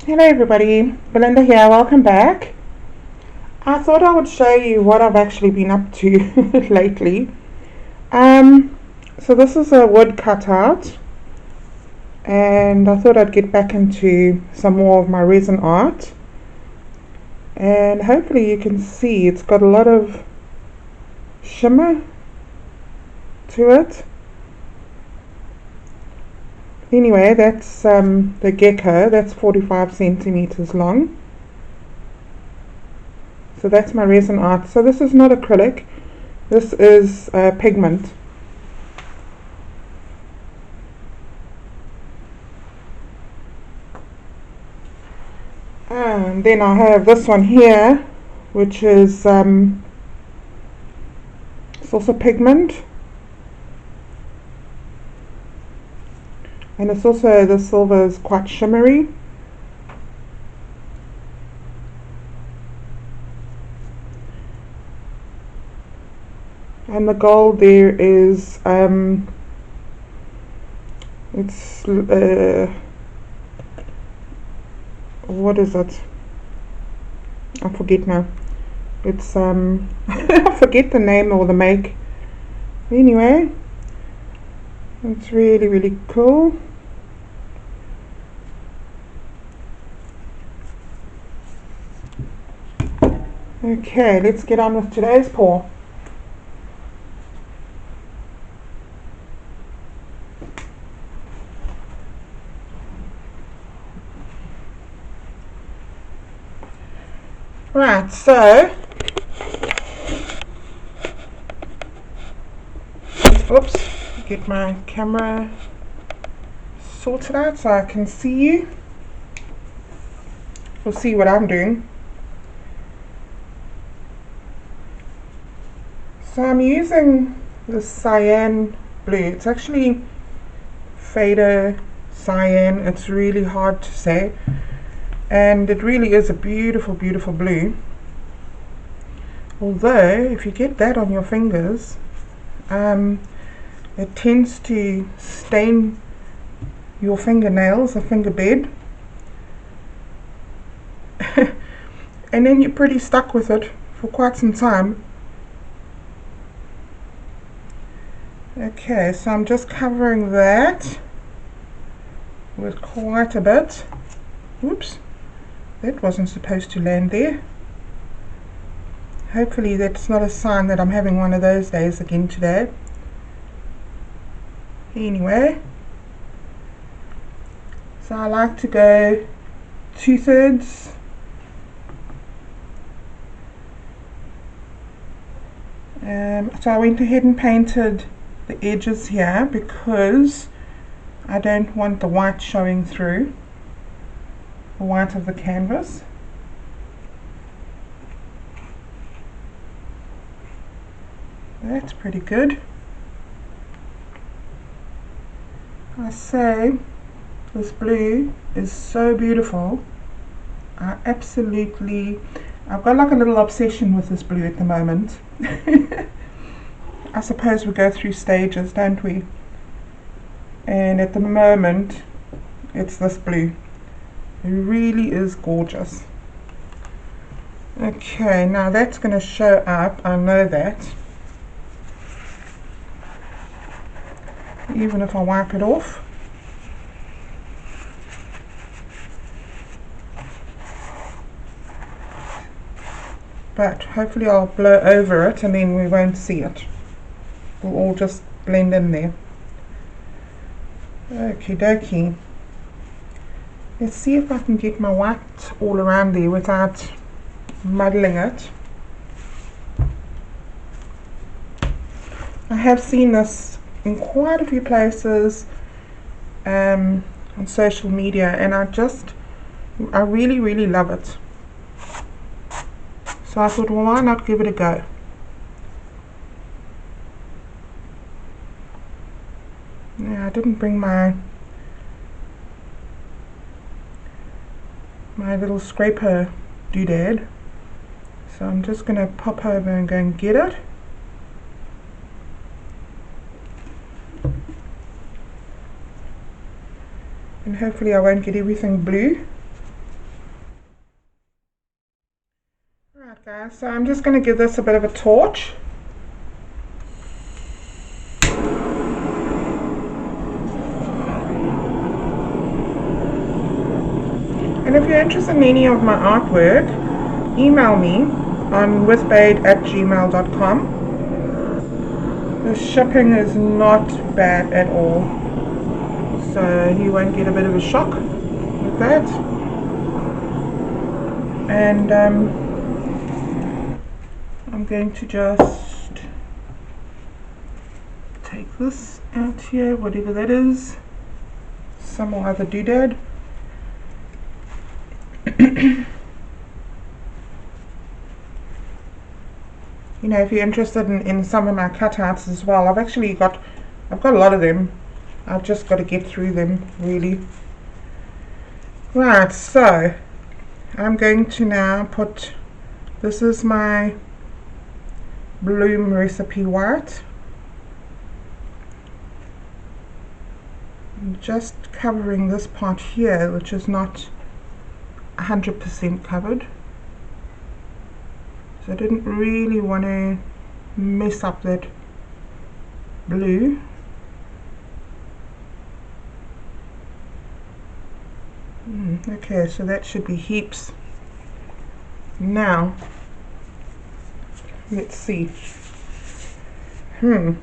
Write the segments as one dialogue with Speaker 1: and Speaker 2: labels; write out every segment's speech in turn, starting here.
Speaker 1: Hello everybody, Belinda here, welcome back. I thought I would show you what I've actually been up to lately. So this is a wood cutout, and I thought I'd get back into some more of my resin art. And hopefully you can see it's got a lot of shimmer to it. Anyway, that's the gecko, that's 45 centimeters long. So that's my resin art. So this is not acrylic, this is pigment. And then I have this one here, which is it's also pigment. And it's also, the silver is quite shimmery. And the gold there is, it's, what is it? I forget now. It's, I forget the name or the make. Anyway, it's really, really cool. Okay, let's get on with today's pour. Right, so oops, get my camera sorted out so I can see you. You'll see what I'm doing. So I'm using the Cyan Blue. It's actually fader cyan. It's really hard to say, and it really is a beautiful, beautiful blue. Although if you get that on your fingers, it tends to stain your fingernails, the finger bed, and then you're pretty stuck with it for quite some time. Okay, so I'm just covering that with quite a bit. Oops, that wasn't supposed to land there. Hopefully that's not a sign that I'm having one of those days again today. Anyway, so I like to go 2/3. So I went ahead and painted the edges here because I don't want the white showing through, the white of the canvas. That's pretty good. I say this blue is so beautiful. I've got like a little obsession with this blue at the moment. I suppose we go through stages, don't we? And at the moment it's this blue. It really is gorgeous. Okay, now that's going to show up, I know that, even if I wipe it off. But hopefully I'll blow over it and then we won't see it. It'll all just blend in there. Okie dokie. Let's see if I can get my white all around there without muddling it. I have seen this in quite a few places on social media, and I really, really love it. So I thought, well, why not give it a go? Yeah, I didn't bring my little scraper doodad, so I'm just going to pop over and go and get it. And hopefully I won't get everything blue. So I'm just going to give this a bit of a torch. And if you're interested in any of my artwork, email me on withBade@gmail.com. The shipping is not bad at all, so you won't get a bit of a shock with that. And I'm going to just take this out here, whatever that is, some or other doodad. You know, if you're interested in some of my cutouts as well, I've got a lot of them. I've just got to get through them, really. Right, so I'm going to now put, this is my Bloom Recipe White. I'm just covering this part here, which is not 100% covered. So I didn't really want to mess up that blue. Okay, so that should be heaps. Now, let's see. Yeah,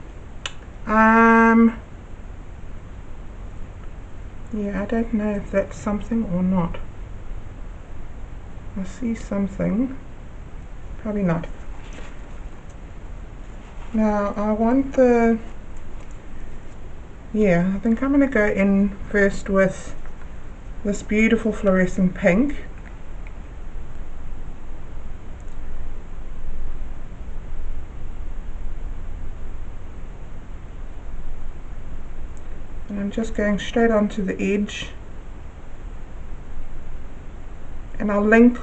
Speaker 1: I don't know if that's something or not. I see something. Probably not. Now I want I think I'm going to go in first with this beautiful Florescent Pink. And I'm just going straight onto the edge. And I'll link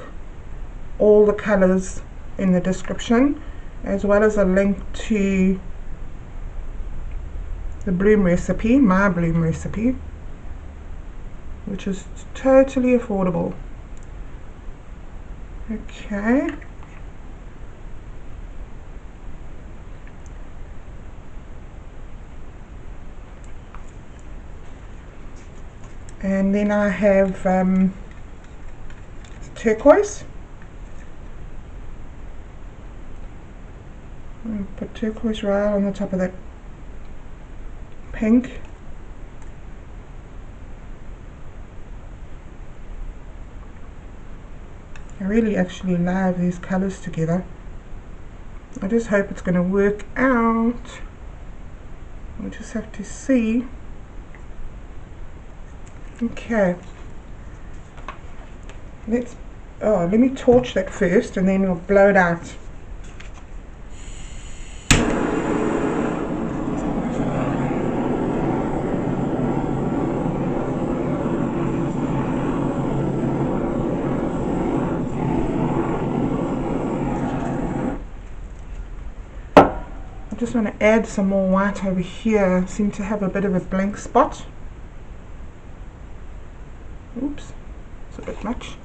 Speaker 1: all the colors in the description, as well as a link to the Bloom recipe, my Bloom recipe, which is totally affordable. Okay. And then I have turquoise. I'll put turquoise right on the top of that pink. I really actually love these colors together. I just hope it's going to work out. We'll just have to see. Okay. Let me torch that first and then we'll blow it out. I just want to add some more white over here. I seem to have a bit of a blank spot. Oops, it's a bit much.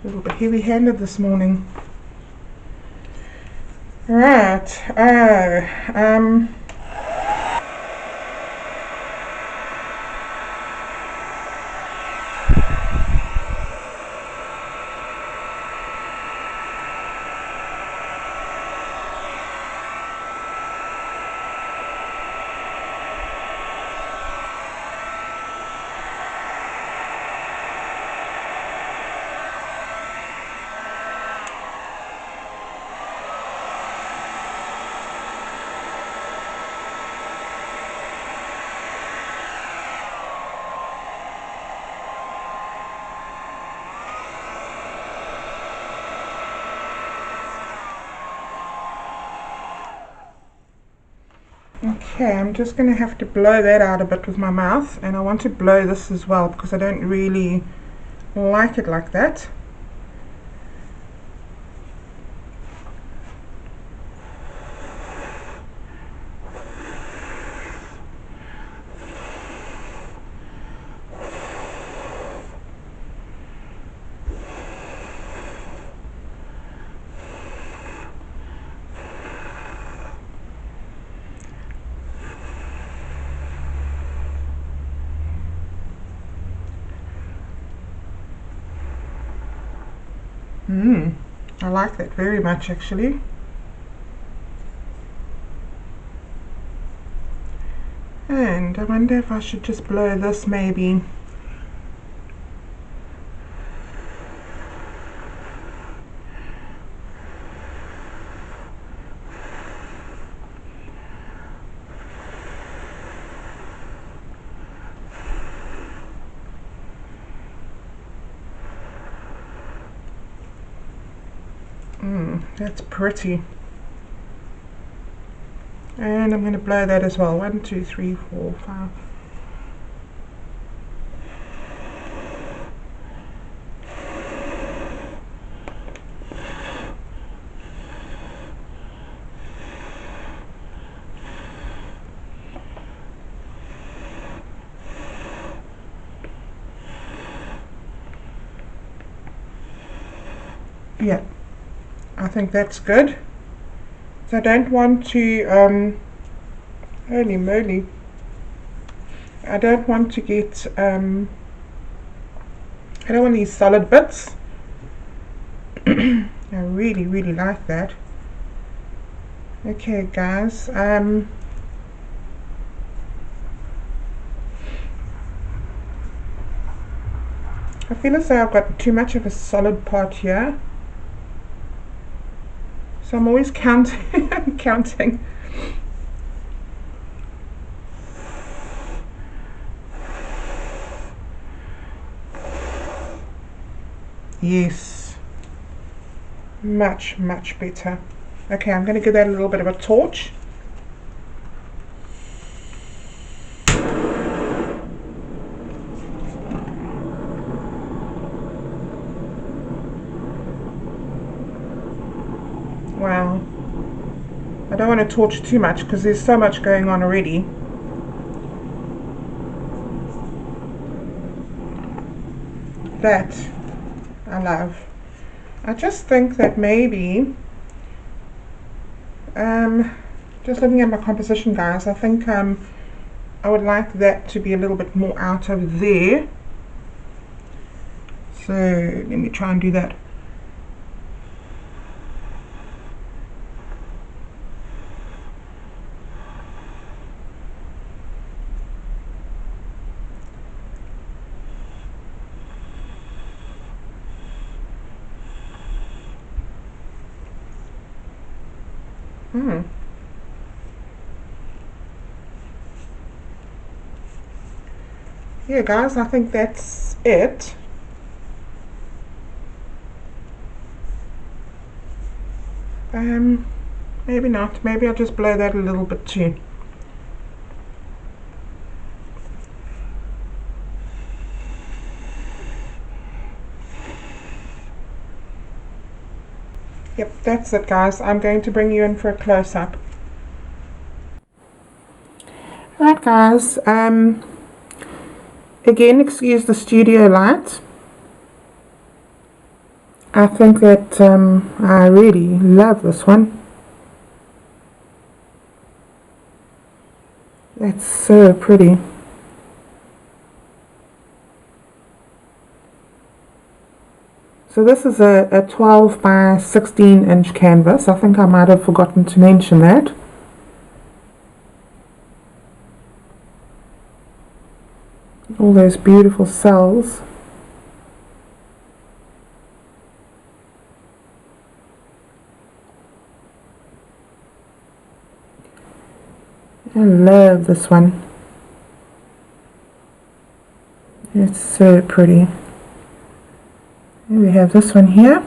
Speaker 1: A little bit heavy-handed this morning. Right. Okay, I'm just going to have to blow that out a bit with my mouth, and I want to blow this as well because I don't really like it like that. I like that very much actually. And I wonder if I should just blow this maybe. That's pretty. And I'm going to blow that as well. 1, 2, 3, 4, 5. Yeah, I think that's good. So I don't want to, holy moly, I don't want to get, I don't want these solid bits. I really, really like that. Okay guys, I feel as though I've got too much of a solid part here. So I'm always counting. Yes, much better. Okay, I'm going to give that a little bit of a torch. Wow, I don't want to torch too much because there's so much going on already. That I love. I just think that maybe, just looking at my composition guys, I think I would like that to be a little bit more out of there. So let me try and do that. Yeah guys, I think that's it. Maybe not, maybe I'll just blow that a little bit too. Yep, that's it guys. I'm going to bring you in for a close-up. Right guys, again, excuse the studio light. I think that I really love this one. That's so pretty. So this is a 12 by 16 inch canvas. I think I might have forgotten to mention that. All those beautiful cells. I love this one. It's so pretty. And we have this one here.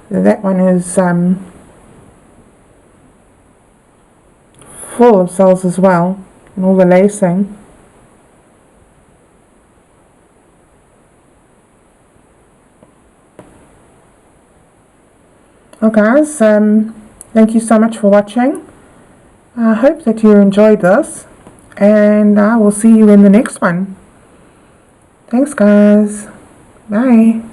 Speaker 1: That one is full of cells as well, and all the lacing. Well guys, thank you so much for watching. I hope that you enjoyed this, and I will see you in the next one. Thanks guys. Bye.